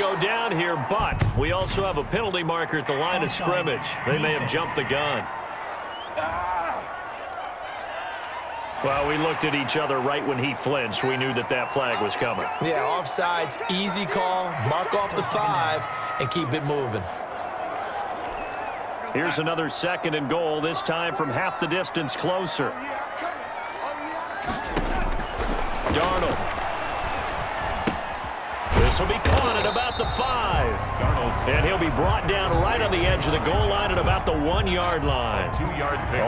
go down here, but we also have a penalty marker at the line of scrimmage. They may have jumped the gun. Well, we looked at each other right when he flinched. We knew that that flag was coming. Yeah, offsides, easy call, mark off the 5, and keep it moving. Here's another 2nd and goal, this time from half the distance closer. Darnold. This will be caught at about the 5. And he'll be brought down right on the edge of the goal line at about the 1-yard line.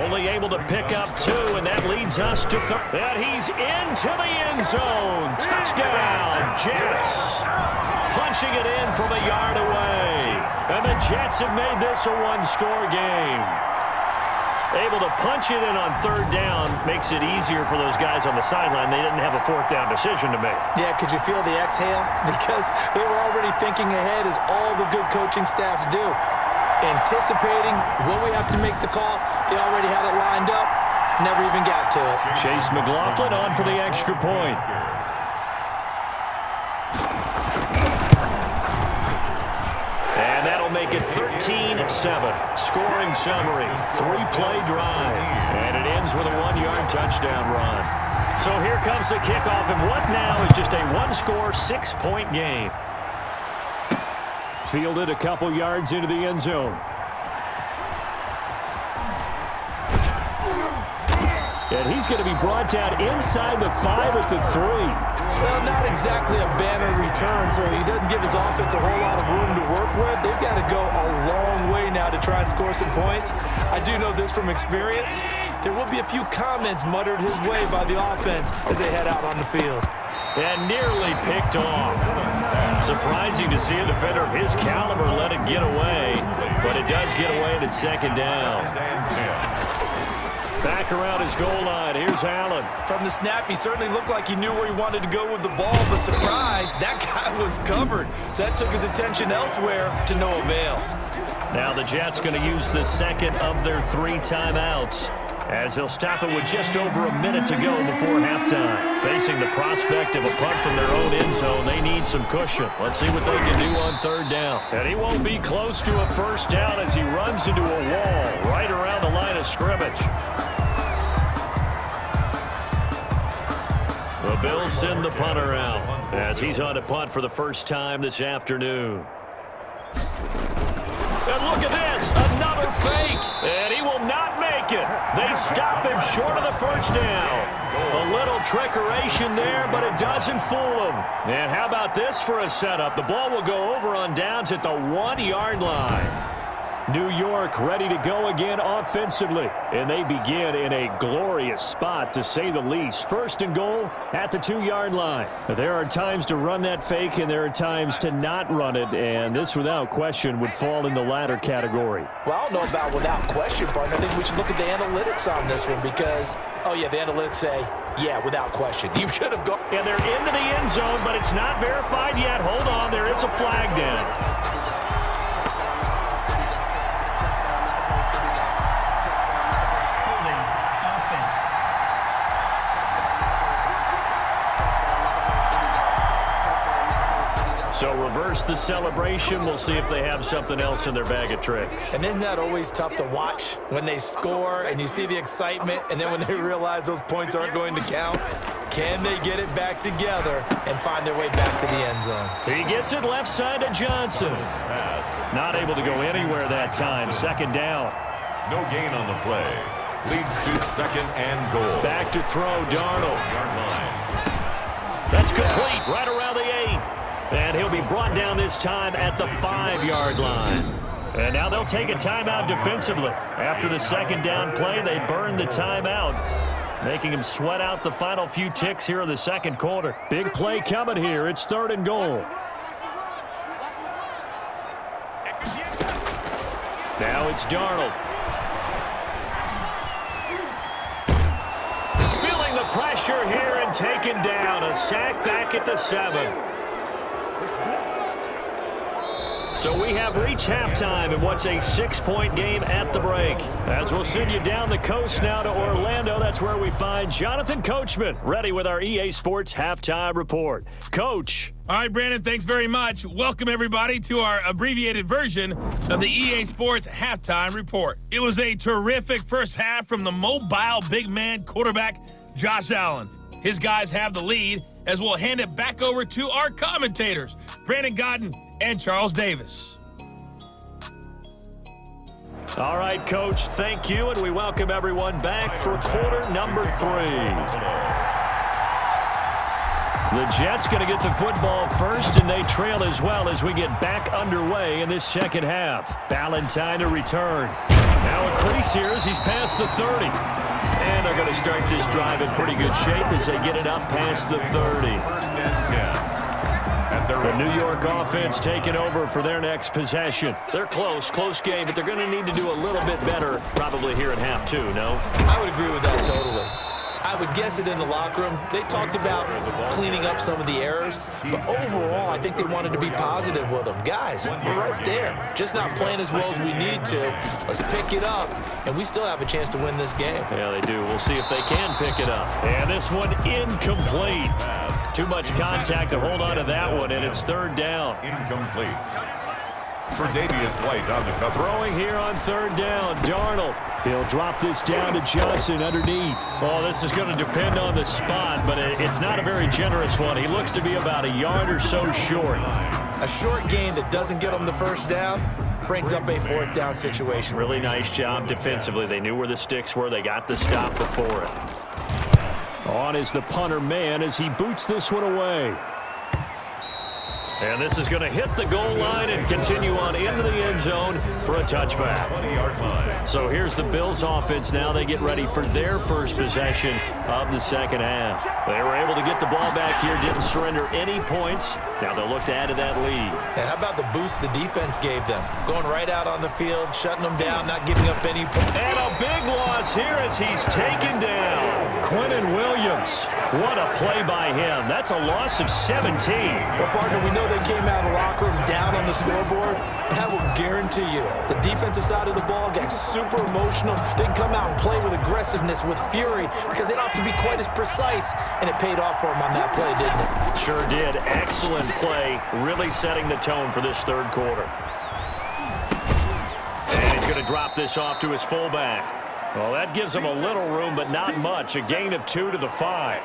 Only able to pick up 2, and that leads us to and he's into the end zone. Touchdown, Jets. Punching it in from a yard away. And the Jets have made this a one-score game. Able to punch it in on 3rd down makes it easier for those guys on the sideline. They didn't have a 4th down decision to make. Yeah, could you feel the exhale? Because they were already thinking ahead, as all the good coaching staffs do. Anticipating when we have to make the call. They already had it lined up. Never even got to it. Chase McLaughlin on for the extra point. And that'll make it 13-7. Scoring summary, 3-play drive. And it ends with a 1-yard touchdown run. So here comes the kickoff, and what now is just a one-score, 6-point game. Fielded a couple yards into the end zone. And he's going to be brought down inside the 5 at the 3. Well, not exactly a banner return, so he doesn't give his offense a whole lot of room to work with. They've got to go a long way now to try and score some points. I do know this from experience. There will be a few comments muttered his way by the offense as they head out on the field. And nearly picked off. Surprising to see a defender of his caliber let it get away, but it does get away at 2nd down. Back around his goal line. Here's Allen. From the snap, he certainly looked like he knew where he wanted to go with the ball, but surprise, that guy was covered. So that took his attention elsewhere to no avail. Now the Jets going to use the 2nd of their 3 timeouts, as they'll stop it with just over a minute to go before halftime. Facing the prospect of a punt from their own end zone, they need some cushion. Let's see what they can do on 3rd down. And he won't be close to a 1st down as he runs into a wall right around the line of scrimmage. The Bills send the punter out as he's on a punt for the first time this afternoon. And look at this, another fake, and he will not make it. They stop him short of the 1st down. A little trickeration there, but it doesn't fool him. And how about this for a setup? The ball will go over on downs at the 1-yard line. New York ready to go again offensively, and they begin in a glorious spot, to say the least. 1st and goal at the 2-yard line. There are times to run that fake, and there are times to not run it, and this, without question, would fall in the latter category. Well, I don't know about without question, partner. I think we should look at the analytics on this one because, oh, yeah, the analytics say, yeah, without question. You should have gone. And they're into the end zone, but it's not verified yet. Hold on, there is a flag down. So reverse the celebration. We'll see if they have something else in their bag of tricks. And isn't that always tough to watch when they score and you see the excitement, and then when they realize those points aren't going to count? Can they get it back together and find their way back to the end zone? He gets it left side to Johnson. Not able to go anywhere that time. 2nd down. No gain on the play. Leads to 2nd and goal. Back to throw, Darnold. That's complete, right around the 8. And he'll be brought down this time at the 5-yard line. And now they'll take a timeout defensively. After the 2nd down play, they burn the timeout, making him sweat out the final few ticks here in the 2nd quarter. Big play coming here. It's 3rd and goal. Now it's Darnold. Feeling the pressure here and taken down. A sack back at the 7. So we have reached halftime in what's a 6-point game at the break. As we'll send you down the coast now to Orlando, that's where we find Jonathan Coachman ready with our EA Sports Halftime Report. Coach. All right, Brandon, thanks very much. Welcome, everybody, to our abbreviated version of the EA Sports Halftime Report. It was a terrific first half from the mobile big man quarterback, Josh Allen. His guys have the lead as we'll hand it back over to our commentators, Brandon Godden and Charles Davis. All right, Coach, thank you, and we welcome everyone back for quarter number 3. The Jets going to get the football first, and they trail as well as we get back underway in this second half. Ballantyne to return. Now a crease here as he's past the 30. And they're going to start this drive in pretty good shape as they get it up past the 30. The New York offense taking over for their next possession. They're close game, but they're going to need to do a little bit better probably here in half 2, no? I would agree with that totally. I would guess it in the locker room. They talked about cleaning up some of the errors, but overall, I think they wanted to be positive with them. Guys, we're right there. Just not playing as well as we need to. Let's pick it up, and we still have a chance to win this game. Yeah, they do. We'll see if they can pick it up. And this one incomplete. Too much contact to hold on to that one, and it's third down. Incomplete. For Davius White on the cover. Throwing here on third down, Darnold. He'll drop this down to Johnson underneath. Oh, this is going to depend on the spot, but it's not a very generous one. He looks to be about a yard or so short. A short gain that doesn't get them the first down brings up a fourth down situation. Really nice job defensively. They knew where the sticks were. They got the stop before it. On is the punter man as he boots this one away. And this is going to hit the goal line and continue on into the end zone for a touchback. So here's the Bills offense now. They get ready for their first possession of the second half. They were able to get the ball back here, didn't surrender any points. Now they'll look to add to that lead. And how about the boost the defense gave them? Going right out on the field, shutting them down, not giving up any points. And a big loss here as he's taken down. Quentin Williams. What a play by him. That's a loss of 17. Well, partner, we know they came out of the locker room down on the scoreboard, but I will guarantee you the defensive side of the ball got super emotional. They can come out and play with aggressiveness, with fury, because they don't have to be quite as precise, and it paid off for them on that play, didn't it? Sure did. Excellent play, really setting the tone for this third quarter. And he's going to drop this off to his fullback. Well, that gives him a little room, but not much. A gain of 2 to the 5.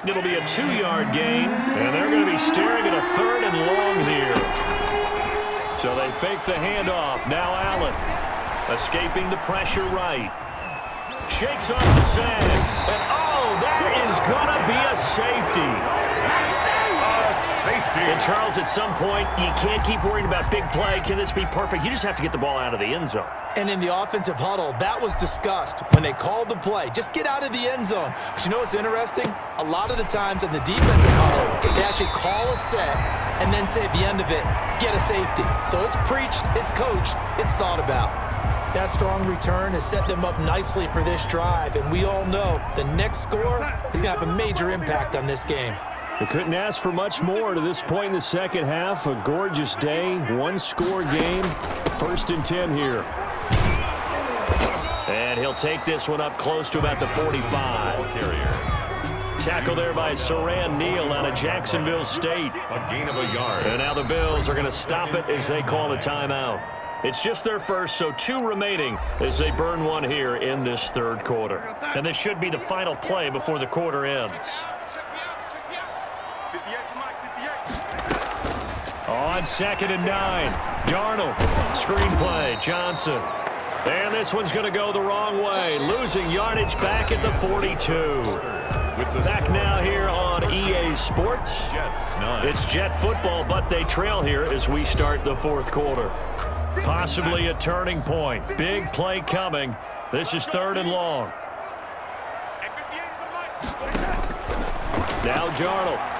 It'll be a 2-yard gain, and they're going to be staring at a third and long here. So they fake the handoff. Now Allen escaping the pressure right. Shakes off the sand. And, oh, that is going to be a safety. And, Charles, at some point, you can't keep worrying about big play. Can this be perfect? You just have to get the ball out of the end zone. And in the offensive huddle, that was discussed when they called the play. Just get out of the end zone. But you know what's interesting? A lot of the times in the defensive huddle, they actually call a set and then say at the end of it, get a safety. So it's preached, it's coached, it's thought about. That strong return has set them up nicely for this drive, and we all know the next score is going to have a major impact on this game. They couldn't ask for much more to this point in the second half. A gorgeous day, one-score game, 1st and 10 here. And he'll take this one up close to about the 45. Tackle there by Saran Neal out of Jacksonville State. A gain of a yard. And now the Bills are going to stop it as they call a timeout. It's just their first, so 2 remaining as they burn one here in this third quarter. And this should be the final play before the quarter ends. On 2nd and 9, Darnold, screenplay, Johnson. And this one's going to go the wrong way, losing yardage back at the 42. Back now here on EA Sports. It's Jet football, but they trail here as we start the fourth quarter. Possibly a turning point. Big play coming. This is 3rd and long. Now Darnold.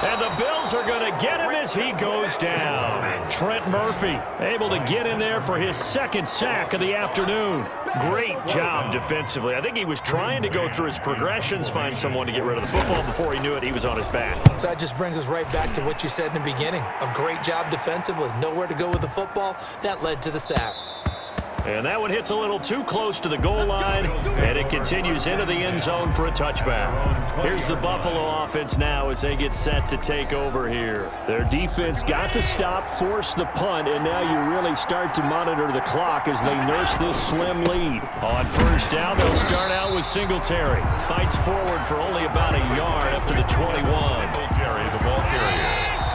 And the Bills are going to get him as he goes down. Trent Murphy able to get in there for his 2nd sack of the afternoon. Great job defensively. I think he was trying to go through his progressions, find someone to get rid of the football. Before he knew it, he was on his back. So that just brings us right back to what you said in the beginning. A great job defensively. Nowhere to go with the football. That led to the sack. And that one hits a little too close to the goal line, and it continues into the end zone for a touchback. Here's the Buffalo offense now as they get set to take over here. Their defense got the stop, forced the punt, and now you really start to monitor the clock as they nurse this slim lead. On first down, they'll start out with Singletary. Fights forward for only about a yard up to the 21. Singletary, the ball carrier.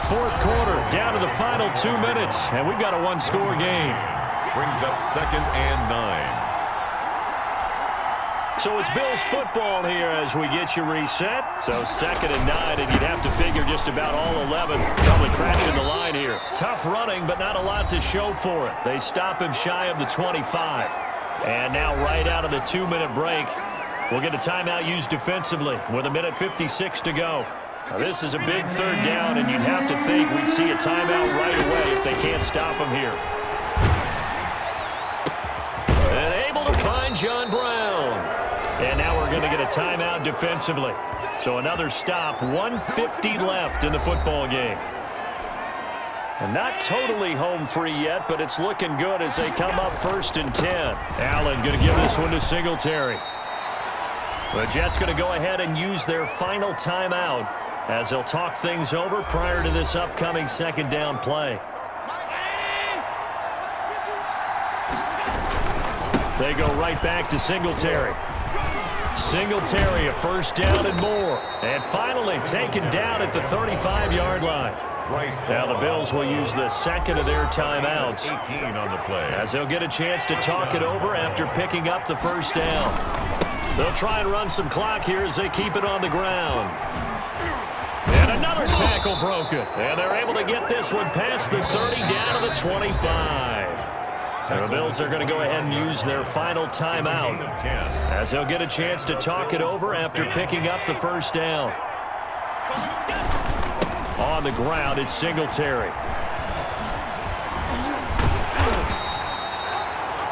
Fourth quarter, down to the final 2 minutes, and we've got a one-score game. Brings up 2nd and 9. So it's Bills football here as we get you reset. So 2nd and 9, and you'd have to figure just about all 11 probably crashing the line here. Tough running, but not a lot to show for it. They stop him shy of the 25. And now right out of the 2-minute break, we'll get a timeout used defensively with 1:56 to go. Now this is a big third down, and you'd have to think we'd see a timeout right away if they can't stop him here. And able to find John Brown. And now we're going to get a timeout defensively. So another stop, 1:50 left in the football game. And not totally home free yet, but it's looking good as they come up 1st and 10. Allen going to give this one to Singletary. The Jets going to go ahead and use their final timeout as they'll talk things over prior to this upcoming 2nd down play. They go right back to Singletary. Singletary, a 1st down and more. And finally taken down at the 35-yard line. Now the Bills will use the 2nd of their timeouts 18 on the play. as they'll get a chance to talk it over after picking up the 1st down. They'll try and run some clock here as they keep it on the ground. And another tackle broken. And they're able to get this one past the 30 down to the 25. And the Bills are going to go ahead and use their final timeout as they'll get a chance to talk it over after picking up the 1st down. On the ground, it's Singletary.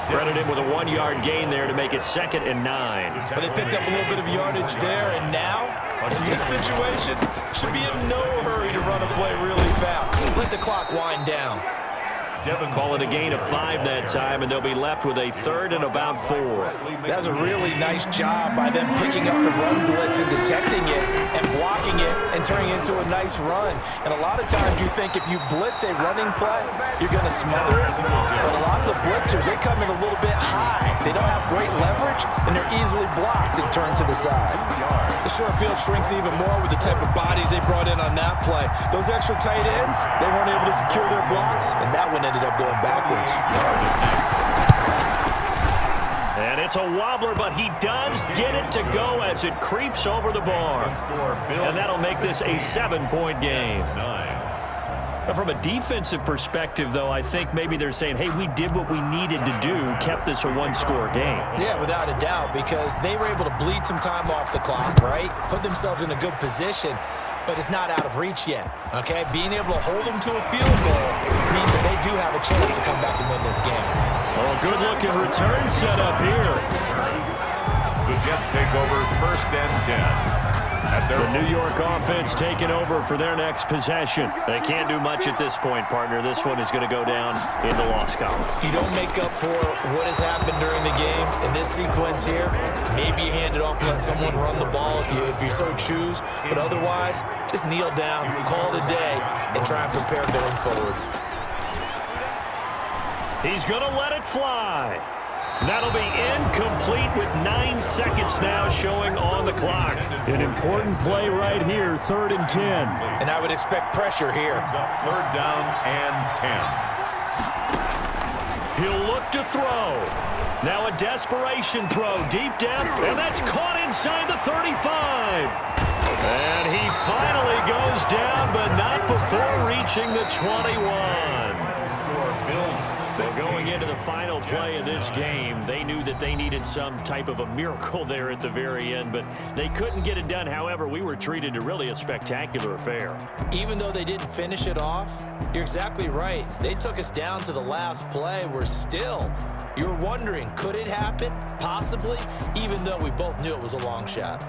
Credited with a 1-yard gain there to make it 2nd and 9. But they picked up a little bit of yardage there, and now, in this situation, should be in no hurry to run a play really fast. Let the clock wind down. Call it a gain of 5 that time, and they'll be left with a 3rd and about 4. That was a really nice job by them picking up the run blitz and detecting it and blocking it and turning it into a nice run. And a lot of times you think if you blitz a running play, you're going to smother it. But a lot of the blitzers, they come in a little bit high. They don't have great leverage, and they're easily blocked and turned to the side. The short field shrinks even more with the type of bodies they brought in on that play. Those extra tight ends, they weren't able to secure their blocks, and that one ended up going backwards. And it's a wobbler, but he does get it to go as it creeps over the bar. And that'll make this a 7-point game. From a defensive perspective, though, I think maybe they're saying, hey, we did what we needed to do, kept this a 1-score game. Yeah, without a doubt, because they were able to bleed some time off the clock, right? Put themselves in a good position, but it's not out of reach yet, okay? Being able to hold them to a field goal means that they do have a chance to come back and win this game. Oh, good-looking return set up here. The Jets take over 1st and 10. The New York offense taking over for their next possession. They can't do much at this point, partner. This one is going to go down in the loss column. You don't make up for what has happened during the game in this sequence here. Maybe you hand it off and let someone run the ball if you so choose. But otherwise, just kneel down, call it a day, and try and prepare going forward. He's going to let it fly. That'll be incomplete with 9 seconds now showing on the clock. An important play right here, 3rd and 10. And I would expect pressure here. 3rd down and 10. He'll look to throw. Now a desperation throw deep down, and that's caught inside the 35. And he finally goes down, but not before reaching the 21. So going into the final play of this game, they knew that they needed some type of a miracle there at the very end, but they couldn't get it done. However, we were treated to really a spectacular affair. Even though they didn't finish it off, you're exactly right. They took us down to the last play. We're still, you're wondering, could it happen? Possibly, even though we both knew it was a long shot.